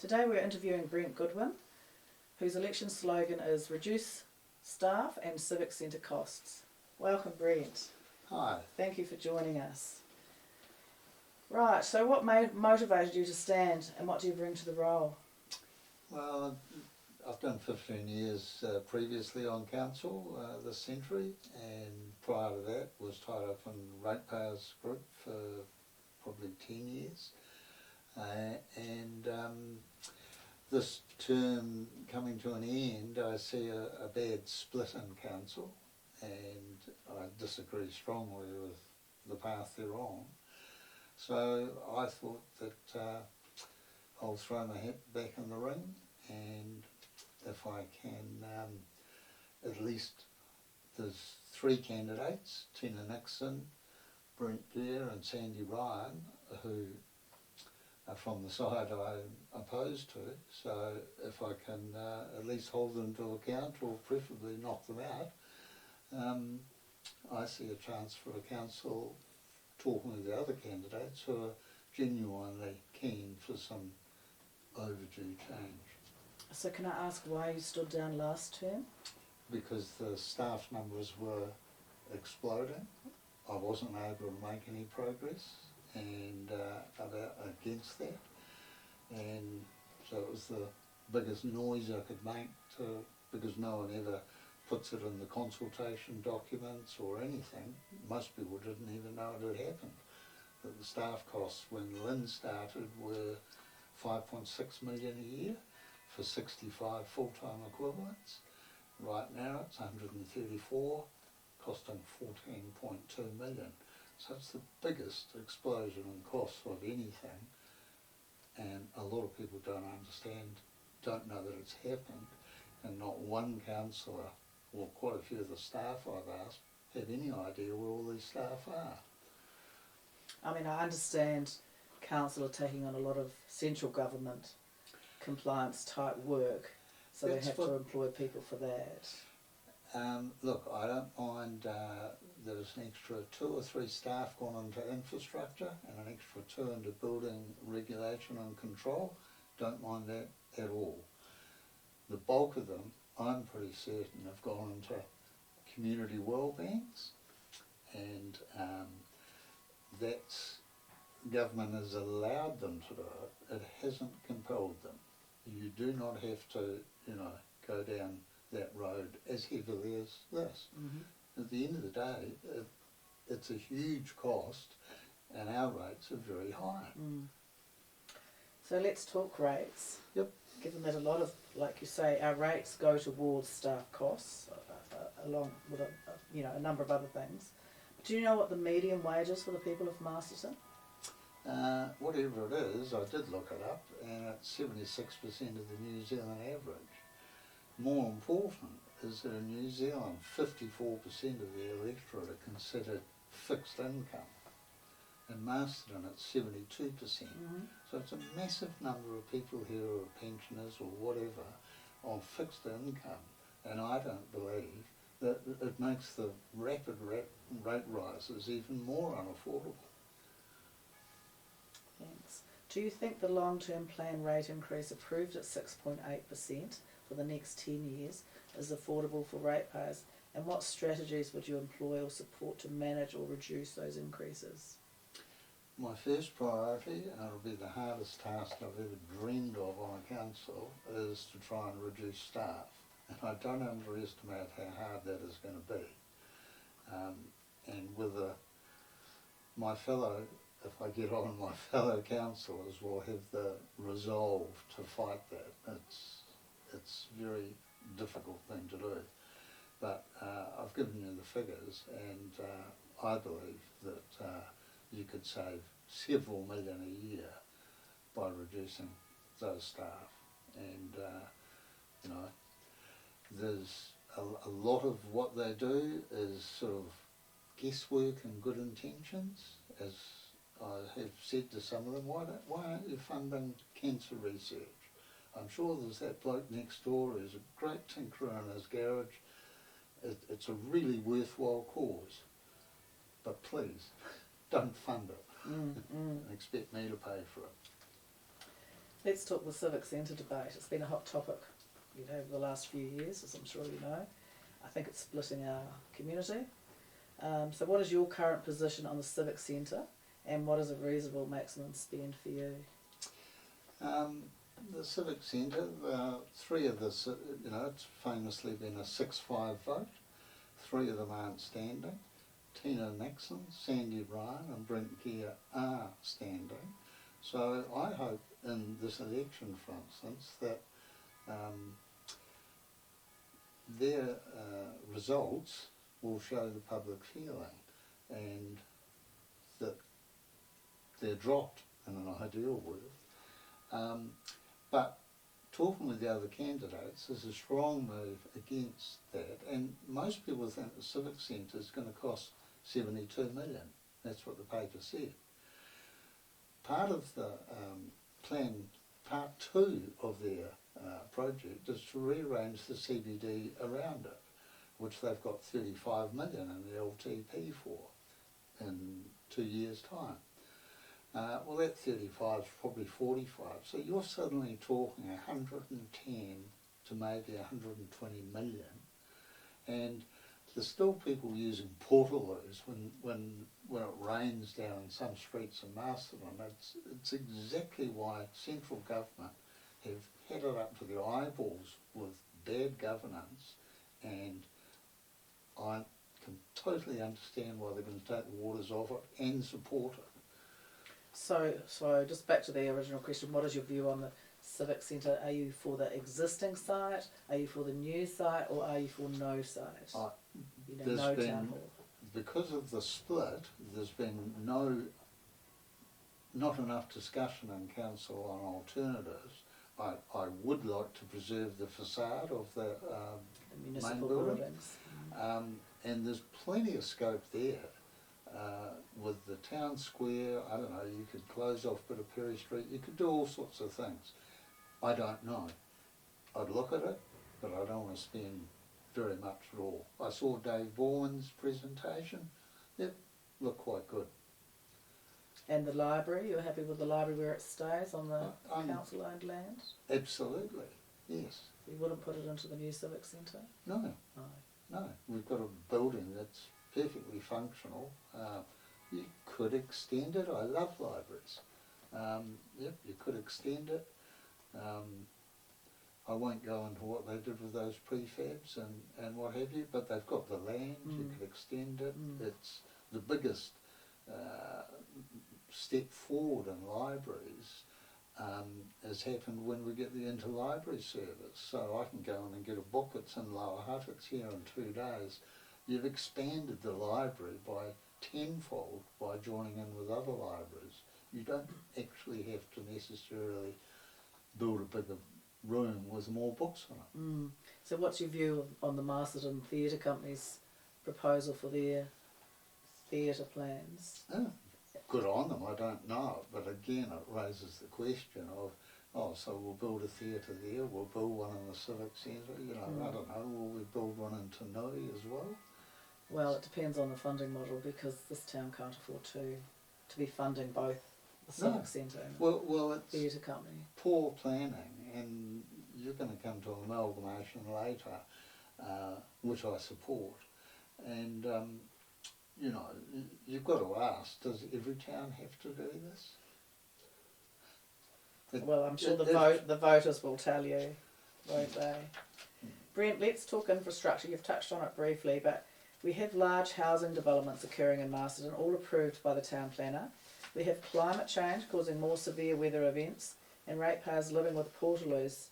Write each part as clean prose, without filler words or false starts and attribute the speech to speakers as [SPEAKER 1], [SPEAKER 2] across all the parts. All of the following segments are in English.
[SPEAKER 1] Today we're interviewing Brent Goodwin, whose election slogan is Reduce Staff and Civic Centre Costs. Welcome, Brent.
[SPEAKER 2] Hi.
[SPEAKER 1] Thank you for joining us. Right, so what motivated you to stand and what do you bring to the role?
[SPEAKER 2] Well, I've done 15 years previously on council this century, and prior to that was tied up in Ratepayers Group for probably 10 years. This term coming to an end, I see a bad split in council, and I disagree strongly with the path they're on. So I thought that I'll throw my hat back in the ring, and if I can, at least there's 3 candidates, Tina Nixon, Brent Goodwin and Sandy Ryan, who are from the side I'm opposed to, so if I can at least hold them to account or preferably knock them out, I see a chance for a council talking to the other candidates who are genuinely keen for some overdue change.
[SPEAKER 1] So can I ask why you stood down last term?
[SPEAKER 2] Because the staff numbers were exploding. I wasn't able to make any progress and against that, and so it was the biggest noise I could make because no one ever puts it in the consultation documents or anything. Most people didn't even know it had happened. That the staff costs when Lyn started were 5.6 million a year for 65 full-time equivalents. Right now it's 134, costing 14.2 million. So it's the biggest explosion in costs of anything, and a lot of people don't know that it's happened, and not one councillor, or quite a few of the staff I've asked, have any idea where all these staff are.
[SPEAKER 1] I mean, I understand council are taking on a lot of central government compliance type work, so they have to employ people for that.
[SPEAKER 2] Look, I don't mind there's an extra 2 or 3 staff gone into infrastructure and an extra 2 into building regulation and control. Don't mind that at all. The bulk of them, I'm pretty certain, have gone into community wellbeings, and that's government has allowed them to do it. It hasn't compelled them. You do not have to, go down that road as heavily as this. Mm-hmm. At the end of the day, it's a huge cost, and our rates are very high.
[SPEAKER 1] Mm. So let's talk rates.
[SPEAKER 2] Yep.
[SPEAKER 1] Given that a lot of, like you say, our rates go towards staff costs, along with a number of other things. Do you know what the median wage is for the people of Masterton?
[SPEAKER 2] Whatever it is, I did look it up, and it's 76% of the New Zealand average. More important is that in New Zealand, 54% of the electorate are considered fixed income. In Masterton, it's 72%. Mm-hmm. So it's a massive number of people here who are pensioners or whatever on fixed income, and I don't believe that it makes the rapid rate rises even more unaffordable.
[SPEAKER 1] Thanks. Do you think the long-term plan rate increase approved at 6.8% for the next 10 years is affordable for ratepayers, and what strategies would you employ or support to manage or reduce those increases?
[SPEAKER 2] My first priority, and it'll be the hardest task I've ever dreamed of on a council, is to try and reduce staff. And I don't underestimate how hard that is going to be. And whether if I get on, my fellow councillors will have the resolve to fight that. It's a very difficult thing to do. But I've given you the figures, and I believe that you could save several million a year by reducing those staff. And there's a lot of what they do is sort of guesswork and good intentions. As I have said to some of them, why aren't you funding cancer research? I'm sure there's that bloke next door who's a great tinkerer in his garage. It's a really worthwhile cause, but please don't fund it and expect me to pay for it.
[SPEAKER 1] Let's talk the Civic Centre debate. It's been a hot topic, over the last few years, as I'm sure you know. I think it's splitting our community. So what is your current position on the Civic Centre, and what is a reasonable maximum spend for you?
[SPEAKER 2] The Civic Centre, three of the, it's famously been a 6-5 vote. Three of them aren't standing. Tina Nixon, Sandy Ryan and Brent Goodwin are standing. So I hope in this election, for instance, that their results will show the public feeling, and that they're dropped in an ideal world. But talking with the other candidates, there's a strong move against that, and most people think the Civic Centre is going to cost 72 million. That's what the paper said. Part of the plan, part 2 of their project is to rearrange the CBD around it, which they've got 35 million in the LTP for in 2 years' time. Well, that 35 is probably 45, so you're suddenly talking 110 to maybe 120 million, and there's still people using portaloos when it rains down in some streets in Masterton. It's exactly why central government have had it up to their eyeballs with bad governance, and I can totally understand why they're going to take the waters off it and support it.
[SPEAKER 1] So just back to the original question, what is your view on the Civic Centre? Are you for the existing site, are you for the new site, or are you for no site? No town hall.
[SPEAKER 2] Because of the split, there's been not enough discussion in council on alternatives. I would like to preserve the facade of the main building, and there's plenty of scope there. With the town square, I don't know, you could close off a bit of Perry Street, you could do all sorts of things. I don't know. I'd look at it, but I don't want to spend very much at all. I saw Dave Bourne's presentation. Yep, looked quite good.
[SPEAKER 1] And the library, you're happy with the library where it stays on the council-owned land?
[SPEAKER 2] Absolutely, yes.
[SPEAKER 1] You wouldn't put it into the new Civic Centre?
[SPEAKER 2] No. No, we've got a building that's perfectly functional. You could extend it. I love libraries. Yep, you could extend it. I won't go into what they did with those prefabs and what have you, but they've got the land, you could extend it. It's the biggest step forward in libraries has happened when we get the interlibrary service. So I can go in and get a book that's in Lower Hutt, it's here in 2 days. You've expanded the library by tenfold by joining in with other libraries. You don't actually have to necessarily build a bigger room with more books in it.
[SPEAKER 1] So what's your view on the Masterton Theatre Company's proposal for their theatre plans?
[SPEAKER 2] Good on them, I don't know, but again it raises the question of, so we'll build a theatre there, we'll build one in the Civic Centre, I don't know, will we build one in Tanui as well?
[SPEAKER 1] Well, it depends on the funding model, because this town can't afford to be funding both the Civic Centre and the theatre company.
[SPEAKER 2] Poor planning, and you're going to come to amalgamation later, which I support, and you've got to ask, does every town have to do this?
[SPEAKER 1] Well, I'm sure the voters will tell you, won't they? Brent, let's talk infrastructure. You've touched on it briefly, but we have large housing developments occurring in Masterton, all approved by the town planner. We have climate change causing more severe weather events, and ratepayers living with portaloos,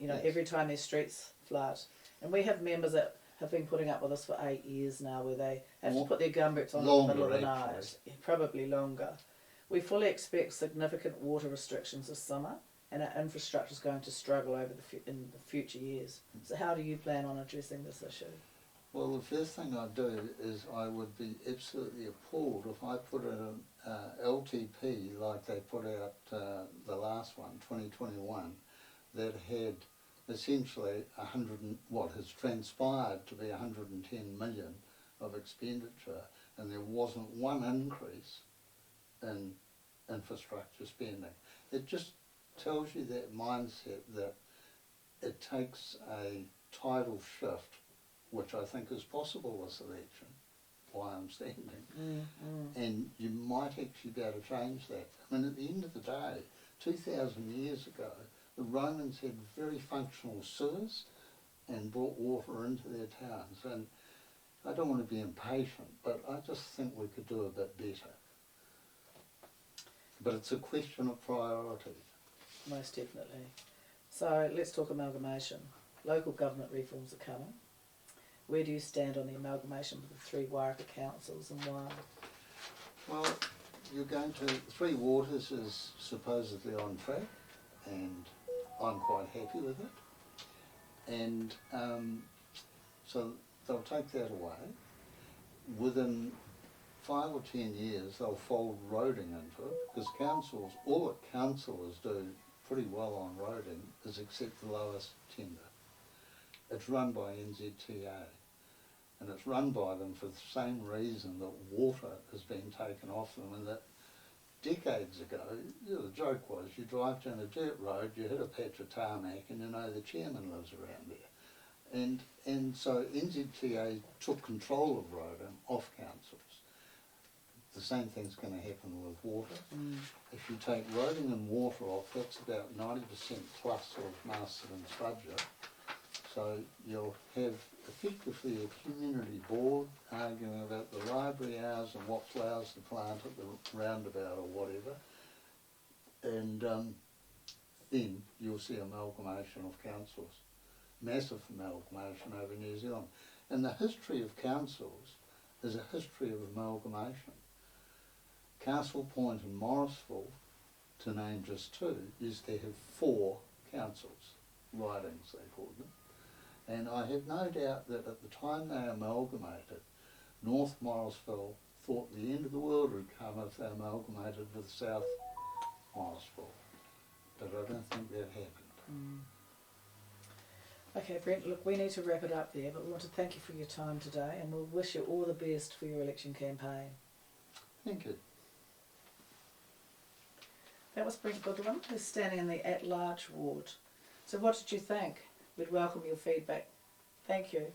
[SPEAKER 1] every time their streets flood. And we have members that have been putting up with this for 8 years now, where they have to put their gumboots on in the middle of the night. Probably longer. We fully expect significant water restrictions this summer, and our infrastructure is going to struggle in the future years. So how do you plan on addressing this issue?
[SPEAKER 2] Well, the first thing I'd do is I would be absolutely appalled if I put an LTP like they put out the last one, 2021, that had essentially what has transpired to be 110 million of expenditure, and there wasn't one increase in infrastructure spending. It just tells you that mindset that it takes a tidal shift, which I think is possible this election, why I'm standing, and you might actually be able to change that. I mean, at the end of the day, 2,000 years ago, the Romans had very functional sewers and brought water into their towns, and I don't want to be impatient, but I just think we could do a bit better. But it's a question of priority.
[SPEAKER 1] Most definitely. So let's talk amalgamation. Local government reforms are coming. Where do you stand on the amalgamation of the 3 Wairaka councils and why?
[SPEAKER 2] Well, you're going to, Three Waters is supposedly on track, and I'm quite happy with it. And so they'll take that away. Within 5 or 10 years, they'll fold roading into it, because councils, all that councillors do pretty well on roading is accept the lowest tender. It's run by NZTA, and it's run by them for the same reason that water has been taken off them, and that decades ago, the joke was you drive down a dirt road, you hit a patch of tarmac, and you know the chairman lives around there. And so NZTA took control of roading off councils. The same thing's going to happen with water. If you take roading and water off, that's about 90% plus of Masterton's budget. So you'll have effectively a community board arguing about the library hours and what flowers to plant at the roundabout or whatever. And then you'll see amalgamation of councils. Massive amalgamation over New Zealand. And the history of councils is a history of amalgamation. Castle Point and Morrisville, to name just 2, used to have 4 councils, ridings they called them. And I have no doubt that at the time they amalgamated, North Morrisville thought the end of the world would come if they amalgamated with South Morrisville. But I don't think that happened.
[SPEAKER 1] Okay, Brent, look, we need to wrap it up there, but we want to thank you for your time today, and we'll wish you all the best for your election campaign.
[SPEAKER 2] Thank you.
[SPEAKER 1] That was Brent Goodwin, who's standing in the at-large ward. So what did you think? We'd welcome your feedback. Thank you.